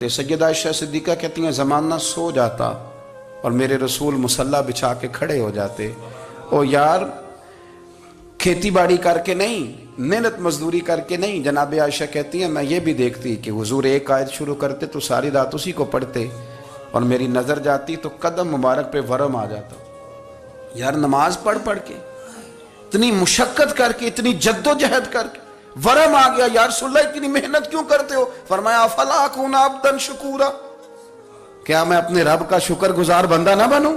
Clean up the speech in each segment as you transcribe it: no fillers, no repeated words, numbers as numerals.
سیدہ عائشہ صدیقہ کہتی ہیں زمانہ سو جاتا اور میرے رسول مصلی بچھا کے کھڑے ہو جاتے، او یار کھیتی باڑی کر کے نہیں، محنت مزدوری کر کے نہیں۔ جناب عائشہ کہتی ہیں میں یہ بھی دیکھتی کہ حضور ایک آیت شروع کرتے تو ساری رات اسی کو پڑھتے، اور میری نظر جاتی تو قدم مبارک پہ ورم آ جاتا۔ یار نماز پڑھ پڑھ کے، اتنی مشقت کر کے، اتنی جد و جہد کر کے ورم آ گیا، یا رسول اللہ اتنی محنت کیوں کرتے ہو؟ فرمایا افلا اکون عبدا شکورا، کیا میں اپنے رب کا شکر گزار بندہ نہ بنوں؟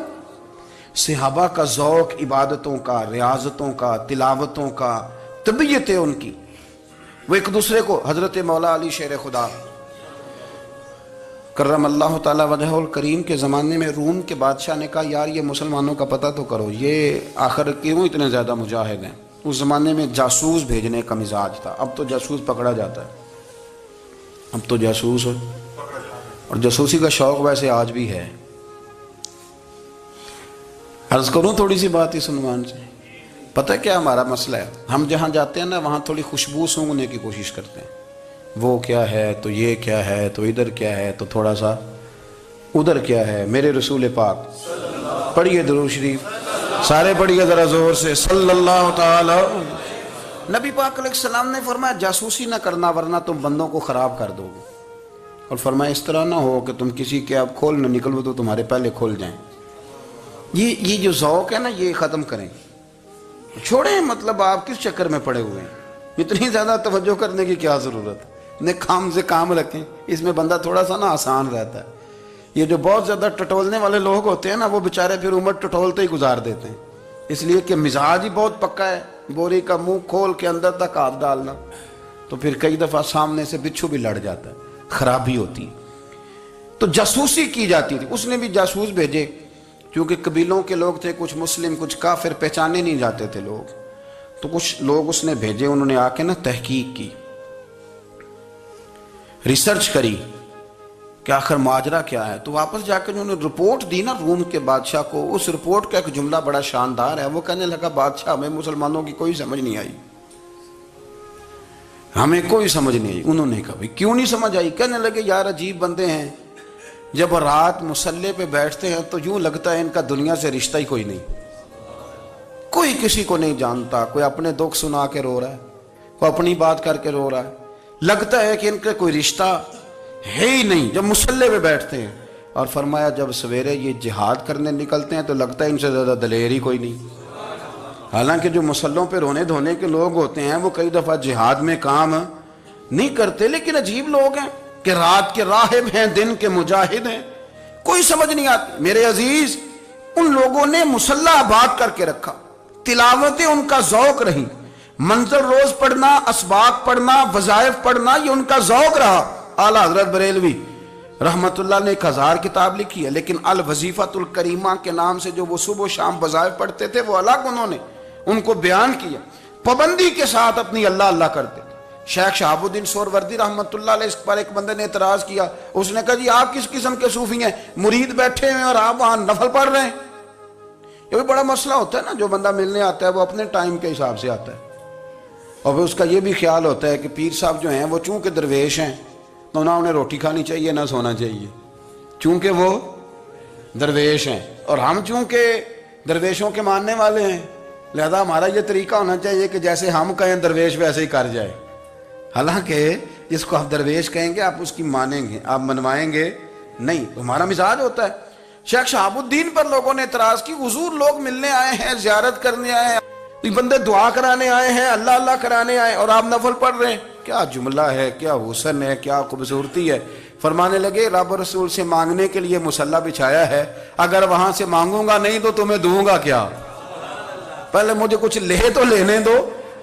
صحابہ کا ذوق عبادتوں کا، ریاضتوں کا، تلاوتوں کا، طبیعت ہے ان کی، وہ ایک دوسرے کو، حضرت مولا علی شیر خدا کرم اللہ تعالی وجہ الکریم کے زمانے میں روم کے بادشاہ نے کہا یار یہ مسلمانوں کا پتہ تو کرو، یہ آخر کیوں اتنے زیادہ مجاہد ہیں؟ اس زمانے میں جاسوس بھیجنے کا مزاج تھا، اب تو جاسوس پکڑا جاتا ہے، اب تو جاسوس ہو، اور جاسوسی کا شوق ویسے آج بھی ہے۔ عرض کروں تھوڑی سی بات اس عنوان سے، پتہ کیا ہمارا مسئلہ ہے؟ ہم جہاں جاتے ہیں نا وہاں تھوڑی خوشبو سونگنے کی کوشش کرتے ہیں، وہ کیا ہے تو یہ کیا ہے تو ادھر کیا ہے تو تھوڑا سا ادھر کیا ہے۔ میرے رسول پاک پڑھیے درود شریف، سارے پڑھیے ذرا زور سے، صلی اللہ تعالی۔ نبی پاک علیہ السلام نے فرمایا جاسوسی نہ کرنا ورنہ تم بندوں کو خراب کر دو گے، اور فرمایا اس طرح نہ ہو کہ تم کسی کے آپ کھول نہ نکلو تو تمہارے پہلے کھول جائیں۔ یہ جو ذوق ہے نا یہ ختم کریں، چھوڑیں، مطلب آپ کس چکر میں پڑے ہوئے ہیں؟ اتنی زیادہ توجہ کرنے کی کیا ضرورت ہے؟ نے کام سے کام رکھیں، اس میں بندہ تھوڑا سا نا آسان رہتا ہے۔ یہ جو بہت زیادہ ٹٹولنے والے لوگ ہوتے ہیں نا وہ بیچارے پھر عمر ٹٹولتے ہی گزار دیتے ہیں، اس لیے کہ مزاج ہی بہت پکا ہے، بوری کا منہ کھول کے اندر تک ہاتھ ڈالنا، تو پھر کئی دفعہ سامنے سے بچھو بھی لڑ جاتا ہے، خرابی ہوتی ہے۔ تو جاسوسی کی جاتی تھی، اس نے بھی جاسوس بھیجے، کیونکہ قبیلوں کے لوگ تھے، کچھ مسلم کچھ کافر، پہچانے نہیں جاتے تھے لوگ، تو کچھ لوگ اس نے بھیجے، انہوں نے آ کے نا تحقیق کی، ریسرچ کری کہ آخر ماجرا کیا ہے، تو واپس جا کے انہوں نے رپورٹ دی نا روم کے بادشاہ کو۔ اس رپورٹ کا ایک جملہ بڑا شاندار ہے، وہ کہنے لگا بادشاہ ہمیں مسلمانوں کی کوئی سمجھ نہیں آئی، ہمیں کوئی سمجھ نہیں آئی۔ انہوں نے کہا کیوں نہیں سمجھ آئی؟ کہنے لگے یار عجیب بندے ہیں، جب رات مصلی پہ بیٹھتے ہیں تو یوں لگتا ہے ان کا دنیا سے رشتہ ہی کوئی نہیں، کوئی کسی کو نہیں جانتا، کوئی اپنے دکھ سنا کے رو رہا ہے، کوئی اپنی بات کر کے رو رہا ہے، لگتا ہے کہ ان کا کوئی رشتہ ہے ہی نہیں جب مصلی پہ بیٹھتے ہیں۔ اور فرمایا جب سویرے یہ جہاد کرنے نکلتے ہیں تو لگتا ہے ان سے زیادہ دلیر ہی کوئی نہیں۔ حالانکہ جو مصلوں پہ رونے دھونے کے لوگ ہوتے ہیں وہ کئی دفعہ جہاد میں کام نہیں کرتے، لیکن عجیب لوگ ہیں کہ رات کے راہب ہیں، دن کے مجاہد ہیں، کوئی سمجھ نہیں آتی۔ میرے عزیز ان لوگوں نے مصلی آباد کر کے رکھا، تلاوتیں ان کا ذوق رہی، منظر روز پڑھنا، اسباق پڑھنا، وظائف پڑھنا، یہ ان کا ذوق رہا۔ اعلیٰ حضرت بریلوی رحمت اللہ نے 1000 کتاب لکھی ہے، لیکن الوظیفۃ الکریمہ کے نام سے جو وہ صبح و شام وظائف پڑھتے تھے وہ الگ انہوں نے ان کو بیان کیا، پابندی کے ساتھ اپنی اللہ اللہ کرتے تھے۔ شیخ شہاب الدین سہروردی رحمت اللہ علیہ، اس پر ایک بندے نے اعتراض کیا، اس نے کہا جی آپ کس قسم کے صوفی ہیں، مرید بیٹھے ہیں اور آپ وہاں نفل پڑھ رہے ہیں؟ یہ بھی بڑا مسئلہ ہوتا ہے نا، جو بندہ ملنے آتا ہے وہ اپنے ٹائم کے حساب سے آتا ہے، اور پھر اس کا یہ بھی خیال ہوتا ہے کہ پیر صاحب جو ہیں وہ چونکہ درویش ہیں تو نہ انہیں روٹی کھانی چاہیے نہ سونا چاہیے، چونکہ وہ درویش ہیں، اور ہم چونکہ درویشوں کے ماننے والے ہیں لہذا ہمارا یہ طریقہ ہونا چاہیے کہ جیسے ہم کہیں درویش ویسے ہی کر جائے۔ حالانکہ جس کو آپ درویش کہیں گے آپ اس کی مانیں گے، آپ منوائیں گے نہیں، ہمارا مزاج ہوتا ہے۔ شیخ شہاب الدین پر لوگوں نے اعتراض کی، حضور لوگ ملنے آئے ہیں، زیارت کرنے آئے ہیں، بندے دعا کرانے آئے ہیں، اللہ اللہ کرانے آئے اور آپ نفل پڑھ رہے ہیں، کیا جملہ ہے، کیا حسن ہے، کیا خوبصورتی ہے۔ فرمانے لگے رب رسول سے مانگنے کے لیے مصلی بچھایا ہے، اگر وہاں سے مانگوں گا نہیں تو تمہیں دوں گا کیا؟ پہلے مجھے کچھ لے تو لینے دو،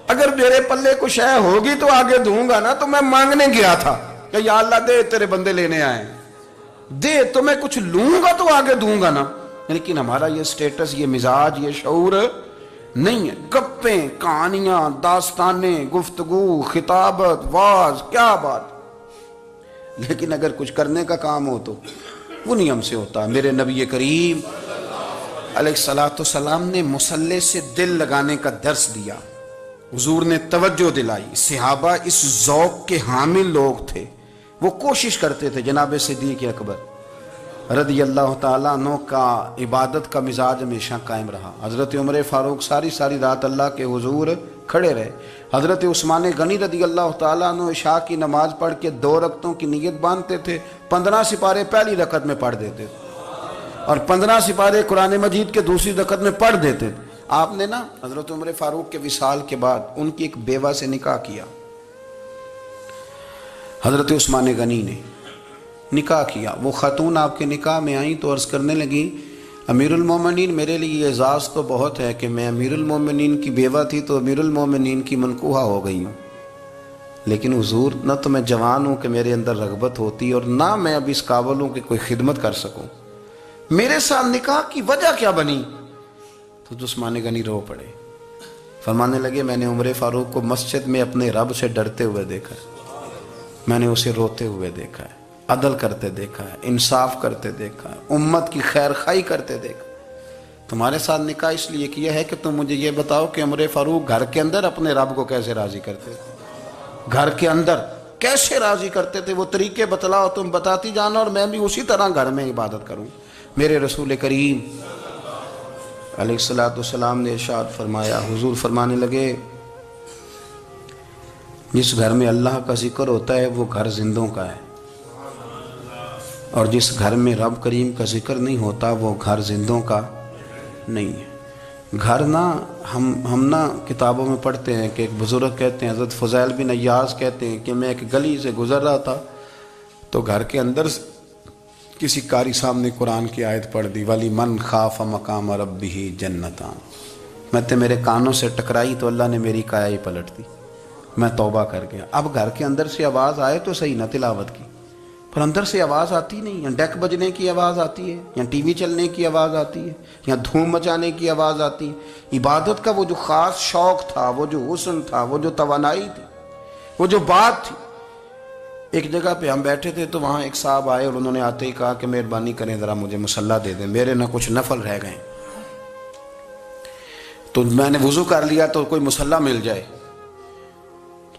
اگر میرے پلے کچھ ہے ہوگی تو آگے دوں گا نا، تو میں مانگنے گیا تھا کہ یا اللہ دے تیرے بندے لینے آئے، دے تو میں کچھ لوں گا تو آگے دوں گا نا۔ لیکن ہمارا یہ سٹیٹس، یہ مزاج، یہ شعور نہیں ہے، گپیں، کہانیاں، داستانیں، گفتگو، خطابت، واز، کیا بات۔ لیکن اگر کچھ کرنے کا کام ہو تو وہ نہیں ہم سے ہوتا۔ میرے نبی کریم علیہ السلام نے مصلی سے دل لگانے کا درس دیا، حضور نے توجہ دلائی، صحابہ اس ذوق کے حامل لوگ تھے، وہ کوشش کرتے تھے جناب صدیق اکبر رضی اللہ تعالیٰ عنہ کا عبادت کا مزاج ہمیشہ قائم رہا. حضرت عمر فاروق ساری رات اللہ کے حضور کھڑے رہے. حضرت عثمان غنی رضی اللہ تعالیٰ عنہ عشاء کی نماز پڑھ کے 2 رکعتوں کی نیت باندھتے تھے. 15 سپارے پہلی رکعت میں پڑھ دیتے تھے اور 15 سپارے قرآن مجید کے دوسری رکعت میں پڑھ دیتے تھے. آپ نے نا حضرت عمر فاروق کے وصال کے بعد ان کی ایک بیوہ سے نکاح کیا. حضرت عثمان غنی نے نکاح کیا. وہ خاتون آپ کے نکاح میں آئیں تو عرض کرنے لگی امیر المومنین میرے لیے اعزاز تو بہت ہے کہ میں امیر المومنین کی بیوہ تھی تو امیر المومنین کی منکوحہ ہو گئی ہوں، لیکن حضور نہ تو میں جوان ہوں کہ میرے اندر رغبت ہوتی اور نہ میں اب اس قابل ہوں کہ کوئی خدمت کر سکوں، میرے ساتھ نکاح کی وجہ کیا بنی؟ تو عثمان غنی رو پڑے. فرمانے لگے میں نے عمر فاروق کو مسجد میں اپنے رب سے ڈرتے ہوئے دیکھا ہے، میں نے اسے روتے ہوئے دیکھا ہے، عدل کرتے دیکھا ہے، انصاف کرتے دیکھا ہے، امت کی خیر خواہی کرتے دیکھا. تمہارے ساتھ نکاح اس لیے کیا ہے کہ تم مجھے یہ بتاؤ کہ عمر فاروق گھر کے اندر اپنے رب کو کیسے راضی کرتے تھے، گھر کے اندر کیسے راضی کرتے تھے، وہ طریقے بتلاؤ، تم بتاتی جانا اور میں بھی اسی طرح گھر میں عبادت کروں. میرے رسول کریم علیہ السلام نے ارشاد فرمایا، حضور فرمانے لگے جس گھر میں اللہ کا ذکر ہوتا ہے وہ گھر زندوں کا ہے، اور جس گھر میں رب کریم کا ذکر نہیں ہوتا وہ گھر زندوں کا نہیں ہے. گھر نا ہم نا کتابوں میں پڑھتے ہیں کہ ایک بزرگ کہتے ہیں، حضرت فضیل بن عیاض کہتے ہیں کہ میں ایک گلی سے گزر رہا تھا تو گھر کے اندر کسی قاری سامنے قرآن کی آیت پڑھ دی ولی من خاف مقام ربہ جنتان. میں تے میرے کانوں سے ٹکرائی تو اللہ نے میری کایا ہی پلٹ دی، میں توبہ کر گیا. اب گھر کے اندر سے آواز آئے تو صحیح نہ تلاوت کی، پر اندر سے آواز آتی نہیں، یا ڈیک بجنے کی آواز آتی ہے، یا ٹی وی چلنے کی آواز آتی ہے، یا دھوم مچانے کی آواز آتی ہے. عبادت کا وہ جو خاص شوق تھا، وہ جو حسن تھا، وہ جو توانائی تھی، وہ جو بات تھی. ایک جگہ پہ ہم بیٹھے تھے تو وہاں ایک صاحب آئے اور انہوں نے آتے ہی کہا کہ مہربانی کریں ذرا مجھے مصلی دے دیں، میرے نہ کچھ نفل رہ گئے. تو میں نے وضو کر لیا تو کوئی مصلی مل جائے.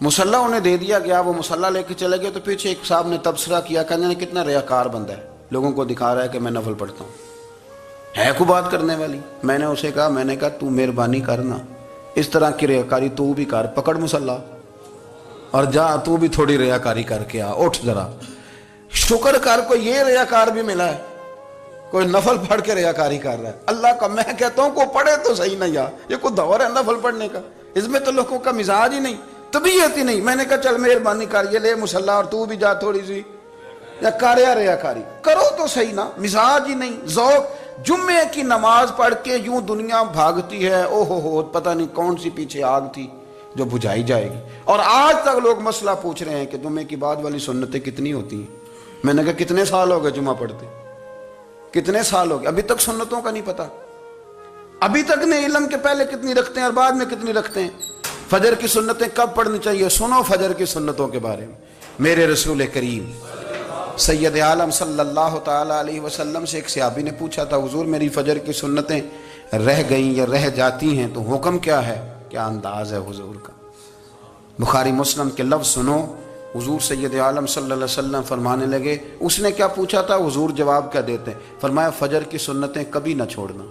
مصلی انہیں دے دیا گیا، وہ مصلی لے کے چلے گئے تو پیچھے ایک صاحب نے تبصرہ کیا، کہنے نے کتنا ریاکار بندہ ہے، لوگوں کو دکھا رہا ہے کہ میں نفل پڑھتا ہوں، ہے کوئی بات کرنے والی. میں نے اسے کہا تو مہربانی کرنا اس طرح کی ریاکاری تو بھی کر، پکڑ مصلی اور جا تو بھی تھوڑی ریاکاری کر کے آ، اٹھ ذرا شکر کر کوئی یہ ریاکار بھی ملا ہے، کوئی نفل پڑھ کے ریاکاری کر رہا ہے. اللہ کا میں کہتا ہوں کو پڑھے تو صحیح نہ، یا یہ کوئی دور ہے نفل پڑھنے کا؟ اس میں تو لوگوں کا مزاج ہی نہیں، طبیعت ہی نہیں. میں نے کہا چل مہربانی کر یہ لے مصلی اور تو بھی جا تھوڑی سی یا کر یا ریاکاری کرو تو صحیح نا. مزاج ہی نہیں، ذوق. جمعے کی نماز پڑھ کے یوں دنیا بھاگتی ہے، او ہو پتہ نہیں کون سی پیچھے آگ تھی جو بجھائی جائے گی. اور آج تک لوگ مسئلہ پوچھ رہے ہیں کہ جمعے کی بعد والی سنتیں کتنی ہوتی ہیں. میں نے کہا کتنے سال ہو گئے جمعہ پڑھتے، کتنے سال ہو گئے، ابھی تک سنتوں کا نہیں پتا، ابھی تک نے علم کے پہلے کتنی رکھتے ہیں اور بعد میں کتنی رکھتے ہیں. فجر کی سنتیں کب پڑھنی چاہیے؟ سنو فجر کی سنتوں کے بارے میں. میرے رسول کریم سید عالم صلی اللہ تعالی علیہ وسلم سے ایک صحابی نے پوچھا تھا حضور میری فجر کی سنتیں رہ گئیں یا رہ جاتی ہیں تو حکم کیا ہے؟ کیا انداز ہے حضور کا. بخاری مسلم کے لفظ سنو. حضور سید عالم صلی اللہ علیہ وسلم فرمانے لگے، اس نے کیا پوچھا تھا، حضور جواب کیا دیتے ہیں؟ فرمایا فجر کی سنتیں کبھی نہ چھوڑنا،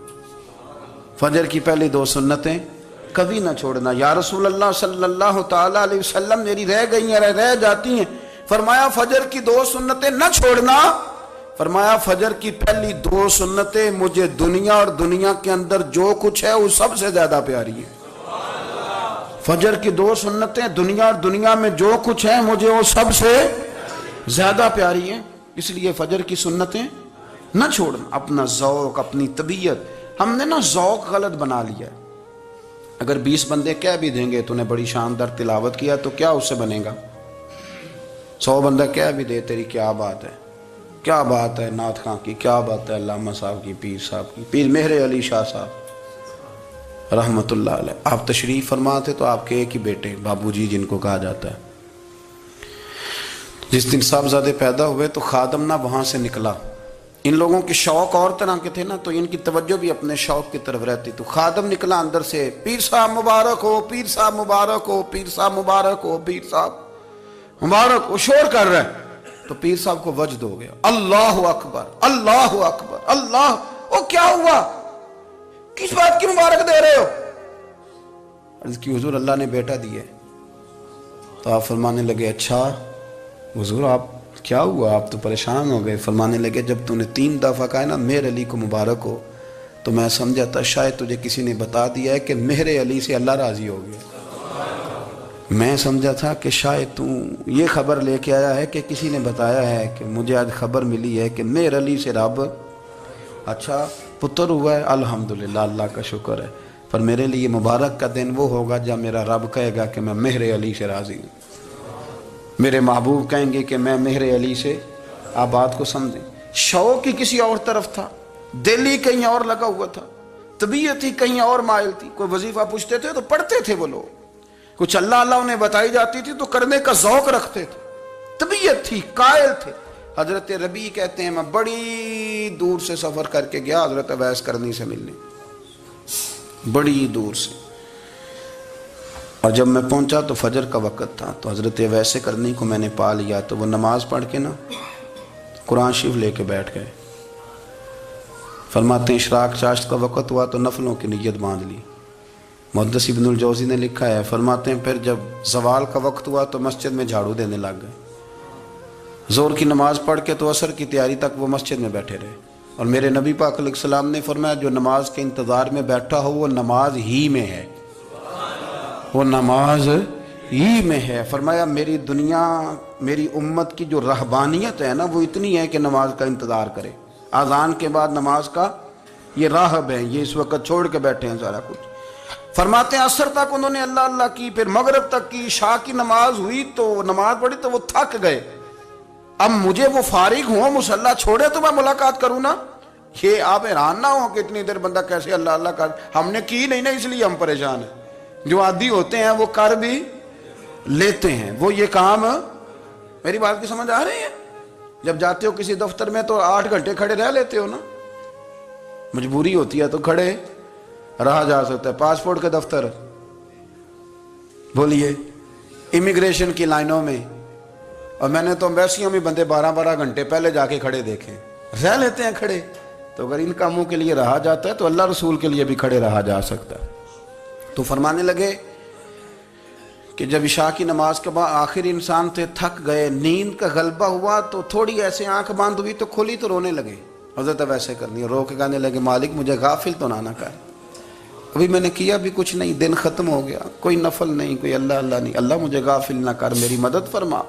فجر کی پہلی 2 سنتیں کبھی نہ چھوڑنا. یا رسول اللہ صلی اللہ تعالی علیہ وسلم میری رہ گئی ہیں، رہ جاتی ہیں. فرمایا فجر کی 2 سنتیں نہ چھوڑنا. فرمایا فجر کی پہلی 2 سنتیں مجھے دنیا اور دنیا کے اندر جو کچھ ہے وہ سب سے زیادہ پیاری ہے. فجر کی 2 سنتیں دنیا اور دنیا میں جو کچھ ہے مجھے وہ سب سے زیادہ پیاری ہیں. اس لیے فجر کی سنتیں نہ چھوڑنا. اپنا ذوق، اپنی طبیعت، ہم نے نا ذوق غلط بنا لیا ہے. اگر 20 بندے کہہ بھی دیں گے تو نے بڑی شاندار تلاوت کیا تو کیا اس سے بنے گا؟ 100 بندہ کہہ بھی دے تیری کیا بات ہے، کیا بات ہے نعت خاں کی، کیا بات ہے علامہ صاحب کی، پیر صاحب کی، پیر مہر علی شاہ صاحب رحمت اللہ علیہ. آپ تشریف فرما تھے تو آپ کے ایک ہی بیٹے بابو جی جن کو کہا جاتا ہے، جس دن صاحبزادے پیدا ہوئے تو خادم نہ وہاں سے نکلا. ان لوگوں کے شوق اور طرح کے تھے نا تو ان کی توجہ بھی اپنے شوق کی طرف رہتی. تو خادم نکلا اندر سے، پیر صاحب مبارک ہو، پیر صاحب مبارک ہو، پیر صاحب مبارک ہو، پیر صاحب مبارک ہو. شور کر رہا ہے. تو پیر صاحب کو وجد ہو گیا، اللہ اکبر اللہ اکبر اللہ، او کیا ہوا، کس بات کی مبارک دے رہے ہو؟ عرض کی حضور اللہ نے بیٹا دیے۔ تو آپ فرمانے لگے اچھا حضور آپ کیا ہوا، آپ تو پریشان ہو گئے۔ فرمانے لگے جب تو نے 3 دفعہ کہا نا مہر علی کو مبارک ہو، تو میں سمجھا تھا شاید تجھے کسی نے بتا دیا ہے کہ مہر علی سے اللہ راضی ہو گیا۔ میں سمجھا تھا کہ شاید تو یہ خبر لے کے آیا ہے کہ کسی نے بتایا ہے کہ مجھے آج خبر ملی ہے کہ مہر علی سے رب اچھا پتر ہوا ہے، الحمدللہ اللہ کا شکر ہے، پر میرے لیے مبارک کا دن وہ ہوگا جب میرا رب کہے گا کہ میں مہر علی سے راضی ہوں، میرے محبوب کہیں گے کہ میں مہر علی سے۔ آپ بات کو سمجھیں، شوق ہی کسی اور طرف تھا، دل ہی کہیں اور لگا ہوا تھا، طبیعت ہی کہیں اور مائل تھی۔ کوئی وظیفہ پوچھتے تھے تو پڑھتے تھے وہ لوگ، کچھ اللہ اللہ انہیں بتائی جاتی تھی تو کرنے کا ذوق رکھتے تھے، طبیعت تھی، قائل تھے۔ حضرت ربیع کہتے ہیں میں بڑی دور سے سفر کر کے گیا حضرت اویس کرنی سے ملنے، بڑی دور سے، اور جب میں پہنچا تو فجر کا وقت تھا، تو حضرت اویس کرنی کو میں نے پا لیا، تو وہ نماز پڑھ کے نا قرآن شریف لے کے بیٹھ گئے۔ فرماتے ہیں اشراق چاشت کا وقت ہوا تو نفلوں کی نیت باندھ لی۔ محدث ابن الجوزی نے لکھا ہے، فرماتے ہیں پھر جب زوال کا وقت ہوا تو مسجد میں جھاڑو دینے لگ گئے، زور کی نماز پڑھ کے تو عصر کی تیاری تک وہ مسجد میں بیٹھے رہے، اور میرے نبی پاک علیہ السلام نے فرمایا جو نماز کے انتظار میں بیٹھا ہو وہ نماز ہی میں ہے، وہ نماز ہی میں ہے۔ فرمایا میری دنیا میری امت کی جو رہبانیت ہے نا وہ اتنی ہے کہ نماز کا انتظار کرے، اذان کے بعد نماز کا یہ راہب ہے، یہ اس وقت چھوڑ کے بیٹھے ہیں سارا کچھ۔ فرماتے ہیں عصر تک انہوں نے اللہ اللہ کی، پھر مغرب تک کی، عشاء کی نماز ہوئی تو نماز پڑھی تو وہ تھک گئے، اب مجھے وہ فارغ ہوں مصلی چھوڑے تو میں ملاقات کروں نا۔ یہ آپ حیران نہ ہوں کہ اتنی دیر بندہ کیسے اللہ اللہ کر، ہم نے کی نہیں نا اس لیے ہم پریشان ہیں، جو عادی ہوتے ہیں وہ کر بھی لیتے ہیں، وہ یہ کام۔ میری بات کی سمجھ آ رہی ہے؟ جب جاتے ہو کسی دفتر میں تو 8 گھنٹے کھڑے رہ لیتے ہو نا، مجبوری ہوتی ہے تو کھڑے رہا جا سکتا ہے۔ پاسپورٹ کے دفتر بولیے، امیگریشن کی لائنوں میں، اور میں نے تو امبیسیوں میں بندے 12 گھنٹے پہلے جا کے کھڑے دیکھے، رہ لیتے ہیں کھڑے۔ تو اگر ان کاموں کے لیے رہا جاتا ہے تو اللہ رسول کے لیے بھی کھڑے رہا جا سکتا ہے۔ تو فرمانے لگے کہ جب عشاء کی نماز کے بعد آخر انسان تھے، تھک گئے، نیند کا غلبہ ہوا تو تھوڑی ایسے آنکھ بند ہوئی تو کھلی تو رونے لگے۔ حضرت ویسے کرنی رو کے کہنے لگے مالک مجھے غافل تو نہ کر، ابھی میں نے کیا بھی کچھ نہیں، دن ختم ہو گیا، کوئی نفل نہیں، کوئی اللہ اللہ نہیں، اللہ مجھے غافل نہ کر، میری مدد فرما۔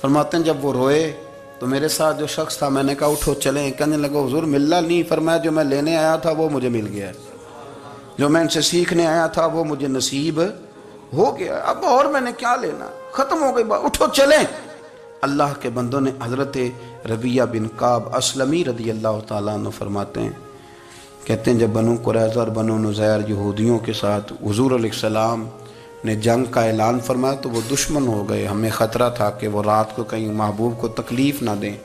فرماتے ہیں جب وہ روئے تو میرے ساتھ جو شخص تھا میں نے کہا اٹھو چلیں، کہنے لگا حضور ملنا نہیں، فرمایا جو میں لینے آیا تھا وہ مجھے مل گیا ہے، جو میں ان سے سیکھنے آیا تھا وہ مجھے نصیب ہو گیا، اب اور میں نے کیا لینا، ختم ہو گئی بات، اٹھو چلیں۔ اللہ کے بندوں نے حضرت ربیعہ بن کعب اسلمی رضی اللہ تعالیٰ عنہ فرماتے ہیں، کہتے ہیں جب بنو قریظہ اور بنو نذیر یہودیوں کے ساتھ حضور علیہ السلام نے جنگ کا اعلان فرمایا تو وہ دشمن ہو گئے، ہمیں خطرہ تھا کہ وہ رات کو کہیں محبوب کو تکلیف نہ دیں،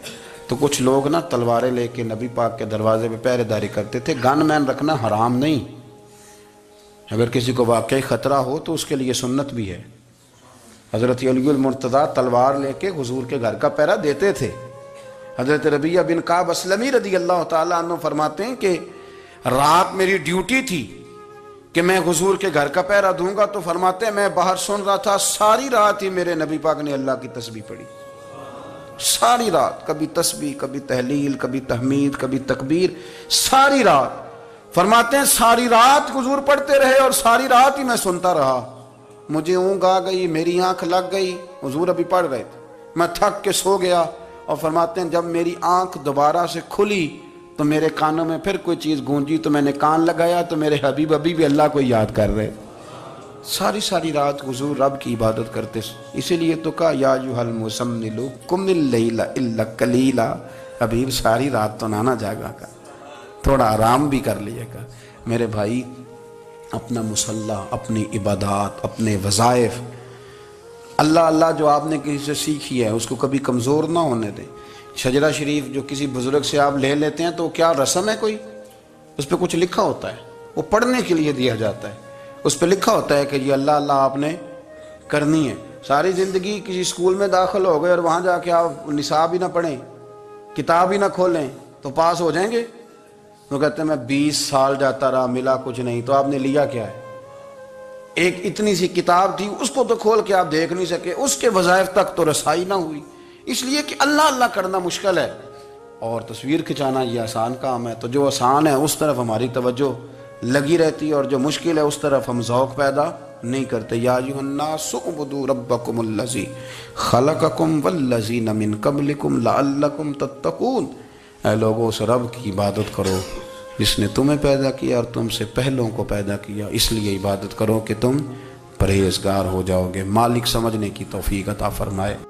تو کچھ لوگ نا تلواریں لے کے نبی پاک کے دروازے پہ پہرے داری کرتے تھے۔ گن مین رکھنا حرام نہیں، اگر کسی کو واقعی خطرہ ہو تو اس کے لیے سنت بھی ہے۔ حضرت علی المرتضیٰ تلوار لے کے حضور کے گھر کا پہرا دیتے تھے۔ حضرت ربیعہ بن کعب اسلمی رضی اللہ تعالیٰ عنہ فرماتے ہیں کہ رات میری ڈیوٹی تھی کہ میں حضور کے گھر کا پہرا دوں گا، تو فرماتے ہیں میں باہر سن رہا تھا، ساری رات ہی میرے نبی پاک نے اللہ کی تسبیح پڑھی، ساری رات، کبھی تسبیح، کبھی تحلیل، کبھی تحمید، کبھی تکبیر، ساری رات۔ فرماتے ہیں ساری رات حضور پڑھتے رہے اور ساری رات ہی میں سنتا رہا، مجھے اونگ آ گئی، میری آنکھ لگ گئی، حضور ابھی پڑھ رہے تھے، میں تھک کے سو گیا، اور فرماتے ہیں جب میری آنکھ دوبارہ سے کھلی تو میرے کانوں میں پھر کوئی چیز گونجی، تو میں نے کان لگایا تو میرے حبیب ابھی بھی اللہ کو یاد کر رہے، ساری رات حضور رب کی عبادت کرتے۔ اسی لیے تو کہا یا ایھا المزمل قم اللیل الا قلیلا، حبیب ساری رات تو نہ جاگا کا، تھوڑا آرام بھی کر لیے گا۔ میرے بھائی اپنا مصلی، اپنی عبادات، اپنے وظائف، اللہ اللہ جو آپ نے کسی سے سیکھی ہے اس کو کبھی کمزور نہ ہونے دیں۔ شجرہ شریف جو کسی بزرگ سے آپ لے لیتے ہیں تو کیا رسم ہے کوئی؟ اس پہ کچھ لکھا ہوتا ہے، وہ پڑھنے کے لیے دیا جاتا ہے، اس پہ لکھا ہوتا ہے کہ یہ اللہ اللہ آپ نے کرنی ہے۔ ساری زندگی کسی اسکول میں داخل ہو گئے اور وہاں جا کے آپ نصاب ہی نہ پڑھیں، کتاب ہی نہ کھولیں تو پاس ہو جائیں گے؟ وہ کہتے ہیں میں 20 سال جاتا رہا ملا کچھ نہیں. تو آپ نے لیا کیا ہے؟ ایک اتنی سی کتاب تھی، اس کو تو کھول کے آپ دیکھ نہیں سکے، اس کے وظائف تک تو رسائی نہ ہوئی. اس لیے کہ اللہ اللہ کرنا مشکل ہے اور تصویر کھنچانا یہ آسان کام ہے. تو جو آسان ہے اس طرف ہماری توجہ لگی رہتی ہے اور جو مشکل ہے اس طرف ہم ذوق پیدا نہیں کرتے. یا ایھا الناس اعبدوا ربکم الذی خلقکم والذین من قبلکم لعلکم تتقون. اے لوگو اس رب کی عبادت کرو جس نے تمہیں پیدا کیا اور تم سے پہلوں کو پیدا کیا، اس لیے عبادت کرو کہ تم پرہیزگار ہو جاؤ گے. مالک سمجھنے کی توفیق عطا فرمائے.